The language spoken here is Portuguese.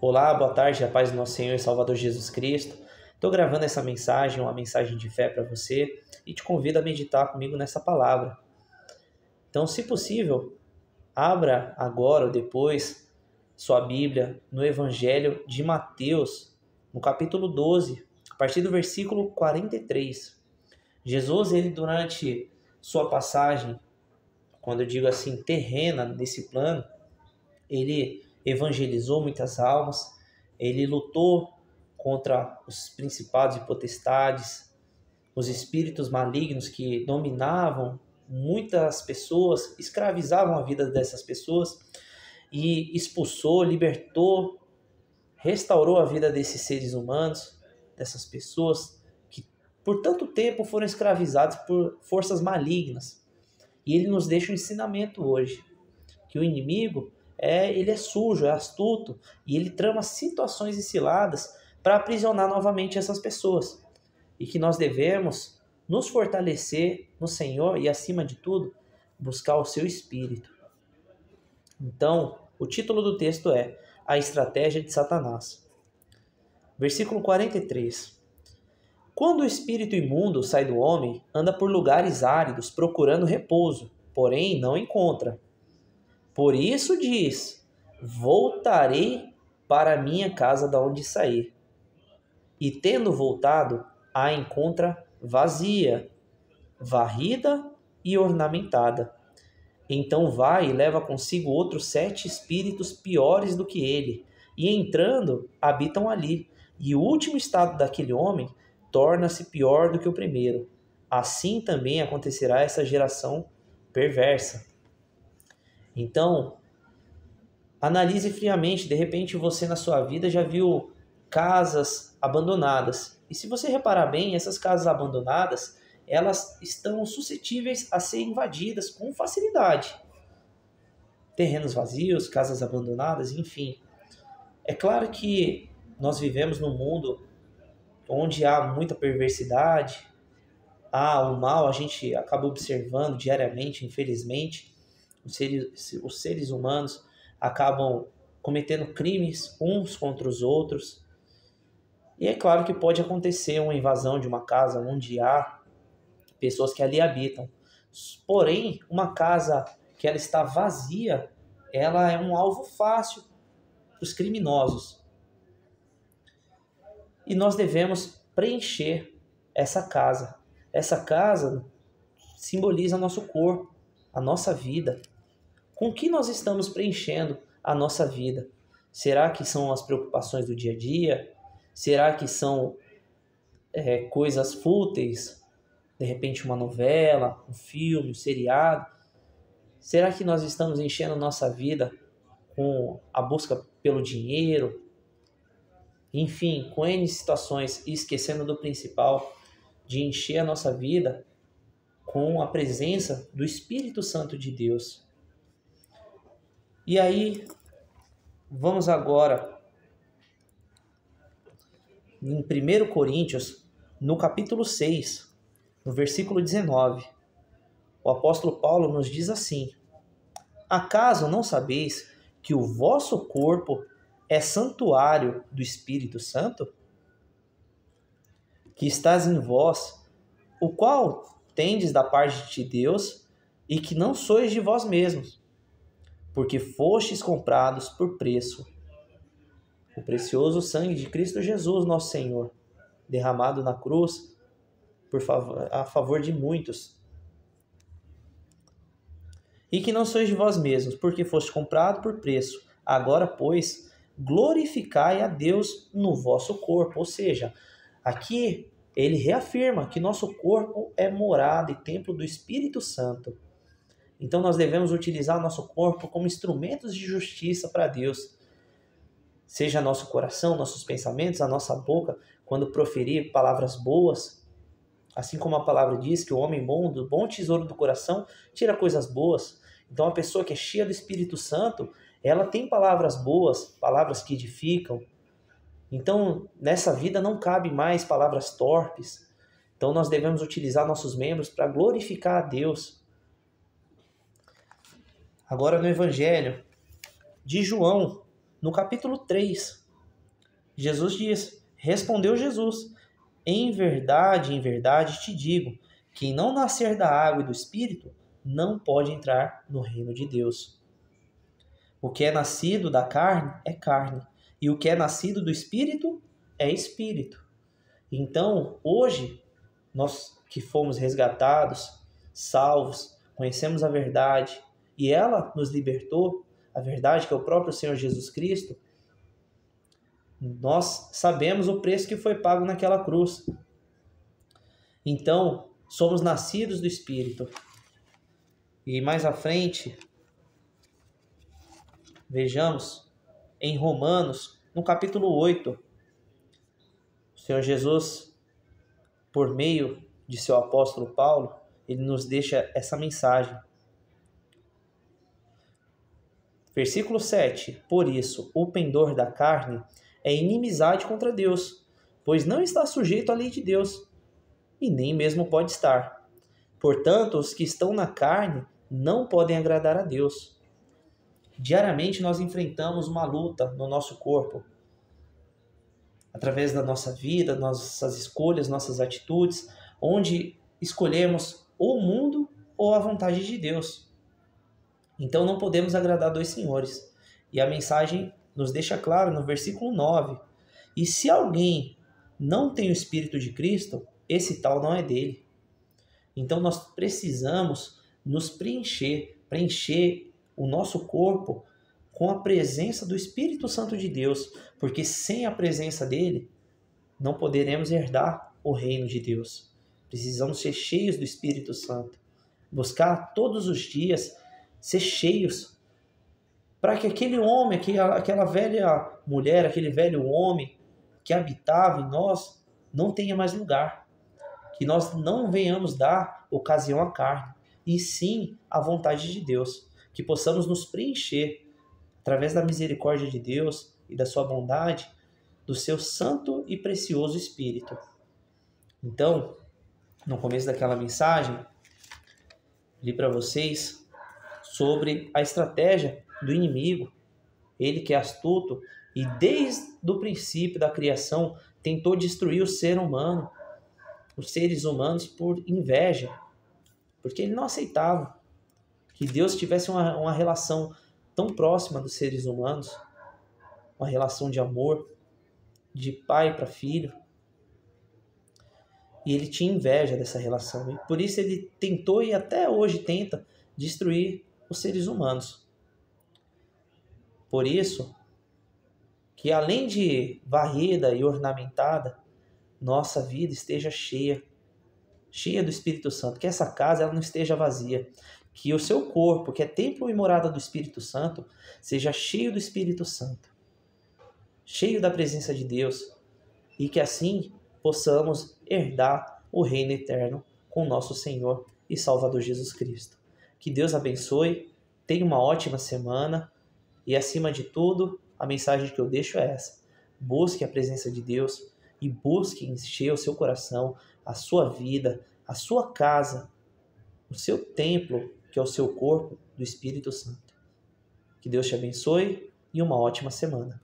Olá, boa tarde, a paz do nosso Senhor e Salvador Jesus Cristo. Estou gravando essa mensagem, uma mensagem de fé para você, e te convido a meditar comigo nessa palavra. Então, se possível, abra agora ou depois sua Bíblia no Evangelho de Mateus, no capítulo 12, a partir do versículo 43. Jesus, durante sua passagem, quando eu digo assim, terrena desse plano, ele evangelizou muitas almas, ele lutou contra os principados e potestades, os espíritos malignos que dominavam muitas pessoas, escravizavam a vida dessas pessoas e expulsou, libertou, restaurou a vida desses seres humanos, dessas pessoas que por tanto tempo foram escravizados por forças malignas. E ele nos deixa um ensinamento hoje, que o inimigo ele é sujo, é astuto, e ele trama situações e ciladas para aprisionar novamente essas pessoas. E que nós devemos nos fortalecer no Senhor e, acima de tudo, buscar o seu Espírito. Então, o título do texto é A Estratégia de Satanás. Versículo 43. Quando o espírito imundo sai do homem, anda por lugares áridos procurando repouso, porém não encontra. Por isso diz: voltarei para a minha casa da onde saí. E tendo voltado, a encontra vazia, varrida e ornamentada. Então vai e leva consigo outros 7 espíritos piores do que ele, e entrando, habitam ali. E o último estado daquele homem torna-se pior do que o primeiro. Assim também acontecerá essa geração perversa. Então, analise friamente. De repente você na sua vida já viu casas abandonadas. E se você reparar bem, essas casas abandonadas, elas estão suscetíveis a ser invadidas com facilidade. Terrenos vazios, casas abandonadas, enfim. É claro que nós vivemos num mundo onde há muita perversidade, há o mal, a gente acaba observando diariamente, infelizmente. Os seres humanos acabam cometendo crimes uns contra os outros. E é claro que pode acontecer uma invasão de uma casa onde há pessoas que ali habitam. Porém, uma casa que ela está vazia, ela é um alvo fácil para os criminosos. E nós devemos preencher essa casa. Essa casa simboliza nosso corpo, a nossa vida. Com que nós estamos preenchendo a nossa vida? Será que são as preocupações do dia a dia? Será que são coisas fúteis? De repente uma novela, um filme, um seriado? Será que nós estamos enchendo nossa vida com a busca pelo dinheiro? Enfim, com N situações, e esquecendo do principal, de encher a nossa vida com a presença do Espírito Santo de Deus. E aí, vamos agora em 1 Coríntios, no capítulo 6, no versículo 19. O apóstolo Paulo nos diz assim: acaso não sabeis que o vosso corpo é santuário do Espírito Santo, que estás em vós, o qual tendes da parte de Deus, e que não sois de vós mesmos, porque fostes comprados por preço. O precioso sangue de Cristo Jesus, nosso Senhor, derramado na cruz a favor de muitos. E que não sois de vós mesmos, porque foste comprado por preço. Agora, pois, glorificai a Deus no vosso corpo. Ou seja, aqui ele reafirma que nosso corpo é morada e templo do Espírito Santo. Então nós devemos utilizar nosso corpo como instrumentos de justiça para Deus. Seja nosso coração, nossos pensamentos, a nossa boca, quando proferir palavras boas. Assim como a palavra diz que o homem bom, do bom tesouro do coração, tira coisas boas. Então a pessoa que é cheia do Espírito Santo, ela tem palavras boas, palavras que edificam. Então nessa vida não cabe mais palavras torpes. Então nós devemos utilizar nossos membros para glorificar a Deus. Agora no Evangelho de João, no capítulo 3, Jesus diz, respondeu Jesus, em verdade te digo, quem não nascer da água e do Espírito não pode entrar no reino de Deus. O que é nascido da carne é carne, e o que é nascido do Espírito é Espírito. Então, hoje, nós que fomos resgatados, salvos, conhecemos a verdade, e ela nos libertou, a verdade que é o próprio Senhor Jesus Cristo, nós sabemos o preço que foi pago naquela cruz. Então, somos nascidos do Espírito. E mais à frente, vejamos em Romanos, no capítulo 8, o Senhor Jesus, por meio de seu apóstolo Paulo, ele nos deixa essa mensagem. Versículo 7. Por isso, o pendor da carne é inimizade contra Deus, pois não está sujeito à lei de Deus, e nem mesmo pode estar. Portanto, os que estão na carne não podem agradar a Deus. Diariamente nós enfrentamos uma luta no nosso corpo, através da nossa vida, nossas escolhas, nossas atitudes, onde escolhemos ou o mundo ou a vontade de Deus. Então não podemos agradar dois senhores. E a mensagem nos deixa claro no versículo 9. E se alguém não tem o Espírito de Cristo, esse tal não é dele. Então nós precisamos nos preencher o nosso corpo com a presença do Espírito Santo de Deus, porque sem a presença dele não poderemos herdar o reino de Deus. Precisamos ser cheios do Espírito Santo, buscar todos os dias ser cheios, para que aquele homem, aquela velha mulher, aquele velho homem que habitava em nós não tenha mais lugar, que nós não venhamos dar ocasião à carne, e sim à vontade de Deus, que possamos nos preencher através da misericórdia de Deus e da sua bondade, do seu santo e precioso Espírito. Então, no começo daquela mensagem, li para vocês sobre a estratégia do inimigo, ele que é astuto e desde o princípio da criação tentou destruir o ser humano, os seres humanos por inveja, porque ele não aceitava que Deus tivesse uma relação tão próxima dos seres humanos, uma relação de amor, de pai para filho. E ele tinha inveja dessa relação. E por isso ele tentou e até hoje tenta destruir os seres humanos. Por isso que além de varrida e ornamentada, nossa vida esteja cheia do Espírito Santo. Que essa casa ela não esteja vazia. Que o seu corpo, que é templo e morada do Espírito Santo, seja cheio do Espírito Santo, cheio da presença de Deus, e que assim possamos herdar o reino eterno com nosso Senhor e Salvador Jesus Cristo. Que Deus abençoe, tenha uma ótima semana e, acima de tudo, a mensagem que eu deixo é essa: busque a presença de Deus e busque encher o seu coração, a sua vida, a sua casa, o seu templo, que é o seu corpo, do Espírito Santo. Que Deus te abençoe e uma ótima semana.